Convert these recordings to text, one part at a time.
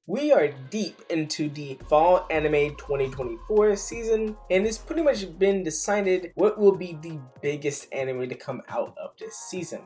We are deep into the Fall Anime 2024 season, and it's pretty much been decided what will be the biggest anime to come out of this season.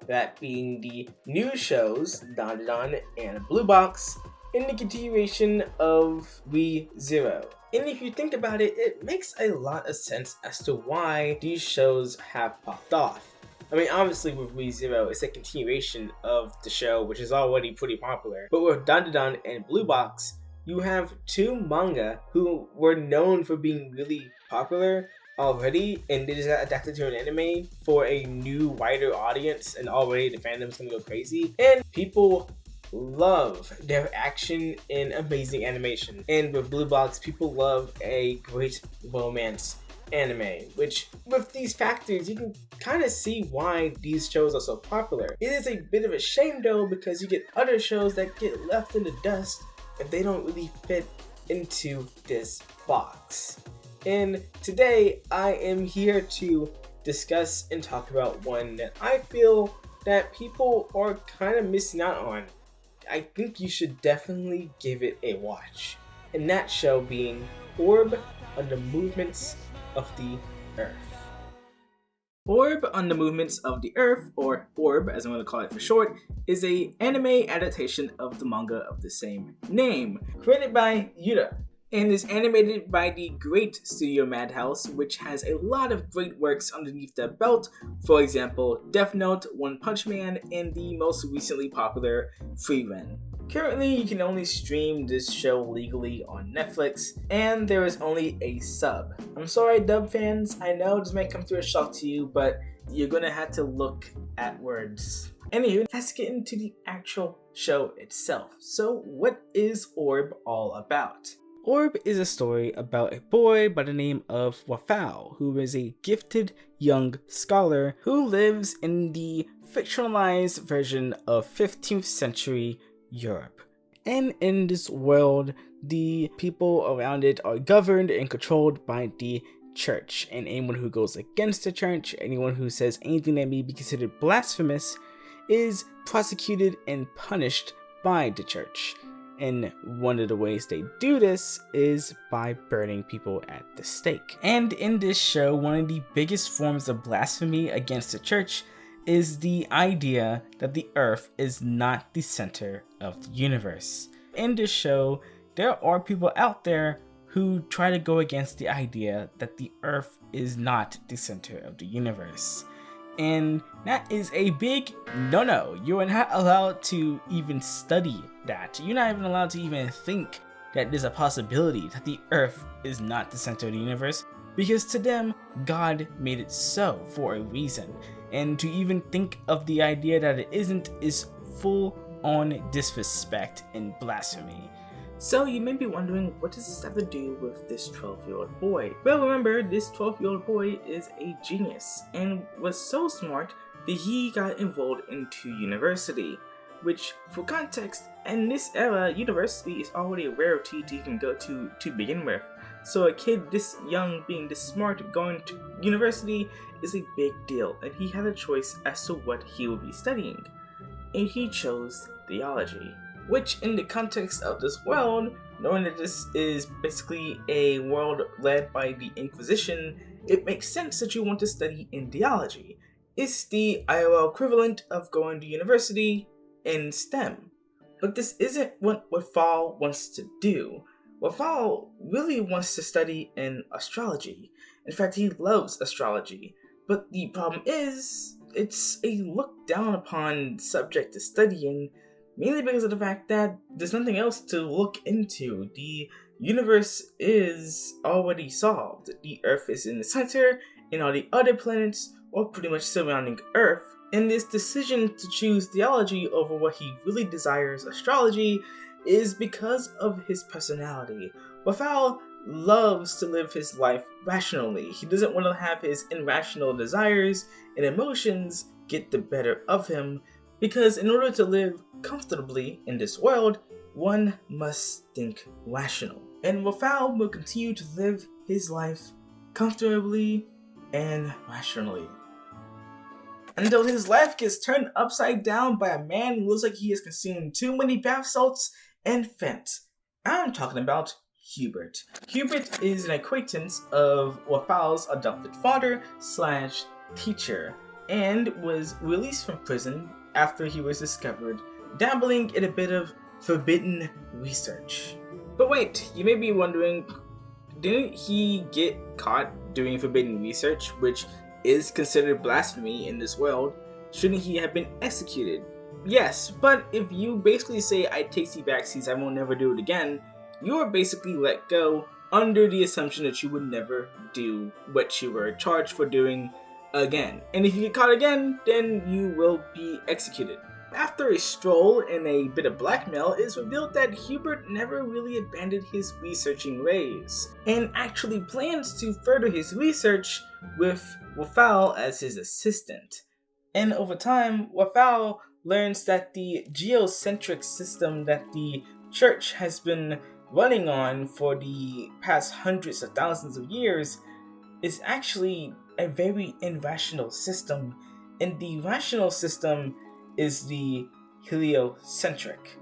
That being the new shows, Dandadan and Blue Box, in the continuation of Re:Zero. And if you think about it, it makes a lot of sense as to why these shows have popped off. I mean, obviously with Re:Zero, it's a continuation of the show, which is already pretty popular. But with Dandadan and Blue Box, you have two manga who were known for being really popular already, and they just got adapted to an anime for a new, wider audience, and already the fandom's gonna go crazy. And people love their action and amazing animation. And with Blue Box, people love a great romance anime, which with these factors you can kind of see why these shows are so popular. It is a bit of a shame though, because you get other shows that get left in the dust and they don't really fit into this box. And today I am here to discuss and talk about one that I feel that people are kind of missing out on. I think you should definitely give it a watch, and that show being Orb on the Movements of the Earth. Orb on the Movements of the Earth, or ORB as I'm going to call it for short, is a anime adaptation of the manga of the same name, created by Yuta, and is animated by the great Studio Madhouse, which has a lot of great works underneath their belt. For example, Death Note, One Punch Man, and the most recently popular Frieren. Currently, you can only stream this show legally on Netflix, and there is only a sub. I'm sorry, dub fans, I know this might come through a shock to you, but you're gonna have to look at words. Anywho, let's get into the actual show itself. So, what is Orb all about? Orb is a story about a boy by the name of Wafao, who is a gifted young scholar who lives in the fictionalized version of 15th century Europe. And in this world, the people around it are governed and controlled by the church, and anyone who goes against the church, anyone who says anything that may be considered blasphemous, is prosecuted and punished by the church. And one of the ways they do this is by burning people at the stake. And in this show, one of the biggest forms of blasphemy against the church is the idea that the Earth is not the center of the universe. In this show, there are people out there who try to go against the idea that the Earth is not the center of the universe. And that is a big no-no. You are not allowed to even study that. You're not even allowed to even think that there's a possibility that the Earth is not the center of the universe, because to them, God made it so for a reason. And to even think of the idea that it isn't is full-on disrespect and blasphemy. So you may be wondering, what does this have to do with this 12-year-old boy? Well, remember, this 12-year-old boy is a genius and was so smart that he got enrolled into university, which, for context, in this era, university is already a rarity to even go to begin with. So a kid this young, being this smart, going to university is a big deal, and he had a choice as to what he would be studying. And he chose theology. Which, in the context of this world, knowing that this is basically a world led by the Inquisition, it makes sense that you want to study in theology. It's the IOL equivalent of going to university in STEM. But this isn't what Wafao wants to do. Wafao really wants to study in astrology. In fact, he loves astrology. But the problem is, it's a looked down upon subject to study in, mainly because of the fact that there's nothing else to look into. The universe is already solved. The Earth is in the center, and all the other planets are pretty much surrounding Earth. And this decision to choose theology over what he really desires, astrology, is because of his personality. Wafao loves to live his life rationally. He doesn't want to have his irrational desires and emotions get the better of him, because in order to live comfortably in this world, one must think rational. And Wafao will continue to live his life comfortably and rationally, until his life gets turned upside down by a man who looks like he has consumed too many bath salts and fence. I'm talking about Hubert. Hubert is an acquaintance of Wafal's adopted father slash teacher and was released from prison after he was discovered dabbling in a bit of forbidden research. But wait, you may be wondering, didn't he get caught doing forbidden research, which is considered blasphemy in this world? Shouldn't he have been executed? Yes, but if you basically say, I take the vaccines, I won't never do it again, you are basically let go under the assumption that you would never do what you were charged for doing again. And if you get caught again, then you will be executed. After a stroll and a bit of blackmail, it is revealed that Hubert never really abandoned his researching ways, and actually plans to further his research with Wafal as his assistant. And over time, Wafal learns that the geocentric system that the church has been running on for the past hundreds of thousands of years is actually a very irrational system, and the rational system is the heliocentric.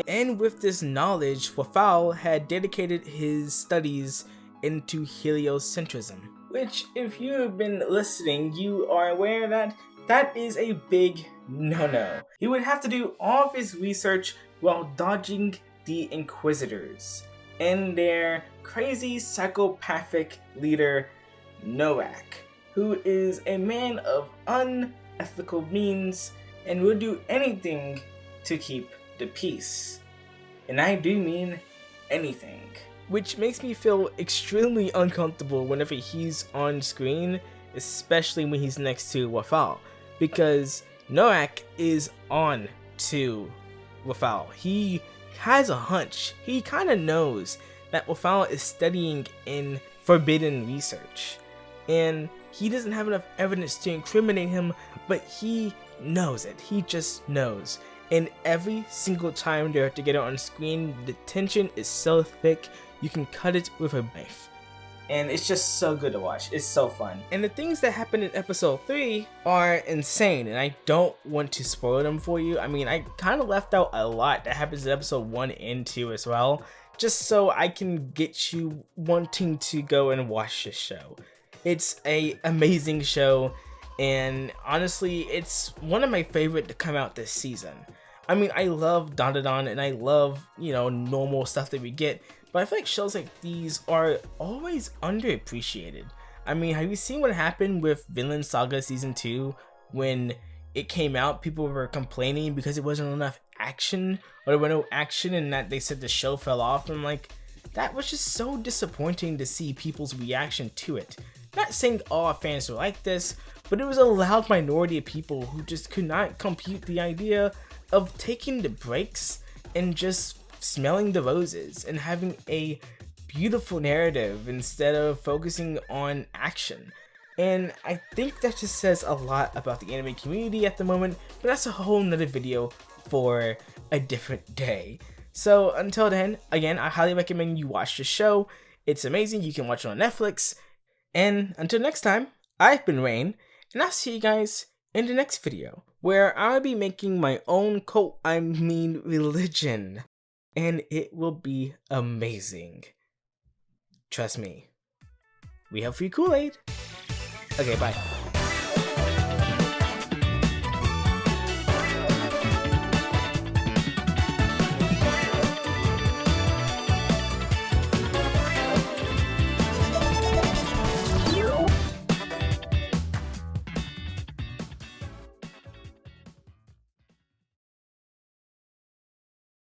And with this knowledge, Wafal had dedicated his studies into heliocentrism, which, if you have been listening, you are aware that that is a big no-no. He would have to do all of his research while dodging the Inquisitors and their crazy psychopathic leader, Noak, who is a man of unethical means and will do anything to keep the peace. And I do mean anything. Which makes me feel extremely uncomfortable whenever he's on screen, especially when he's next to Wafal, because Noak is on to Wafal. He has a hunch. He kind of knows that Wafal is studying in forbidden research, and he doesn't have enough evidence to incriminate him, but he knows it. He just knows. And every single time they're together on screen, the tension is so thick, you can cut it with a knife. And it's just so good to watch. It's so fun. And the things that happen in episode 3 are insane, and I don't want to spoil them for you. I mean, I kind of left out a lot that happens in episode 1 and 2 as well, just so I can get you wanting to go and watch this show. It's an amazing show, and honestly, it's one of my favorite to come out this season. I mean, I love Dandadan and I love, normal stuff that we get, but I feel like shows like these are always underappreciated. I mean, have you seen what happened with Vinland Saga Season 2? When it came out, people were complaining because it wasn't enough action, or there was no action, and that they said the show fell off. And I'm like, that was just so disappointing to see people's reaction to it. Not saying all fans were like this, but it was a loud minority of people who just could not compute the idea of taking the breaks and just smelling the roses and having a beautiful narrative instead of focusing on action. And I think that just says a lot about the anime community at the moment, but that's a whole nother video for a different day. So until then, again, I highly recommend you watch the show. It's amazing. You can watch it on Netflix. And until next time, I've been Rain, and I'll see you guys in the next video, where I'll be making my own cult, religion. And it will be amazing. Trust me. We have free Kool-Aid. Okay, bye.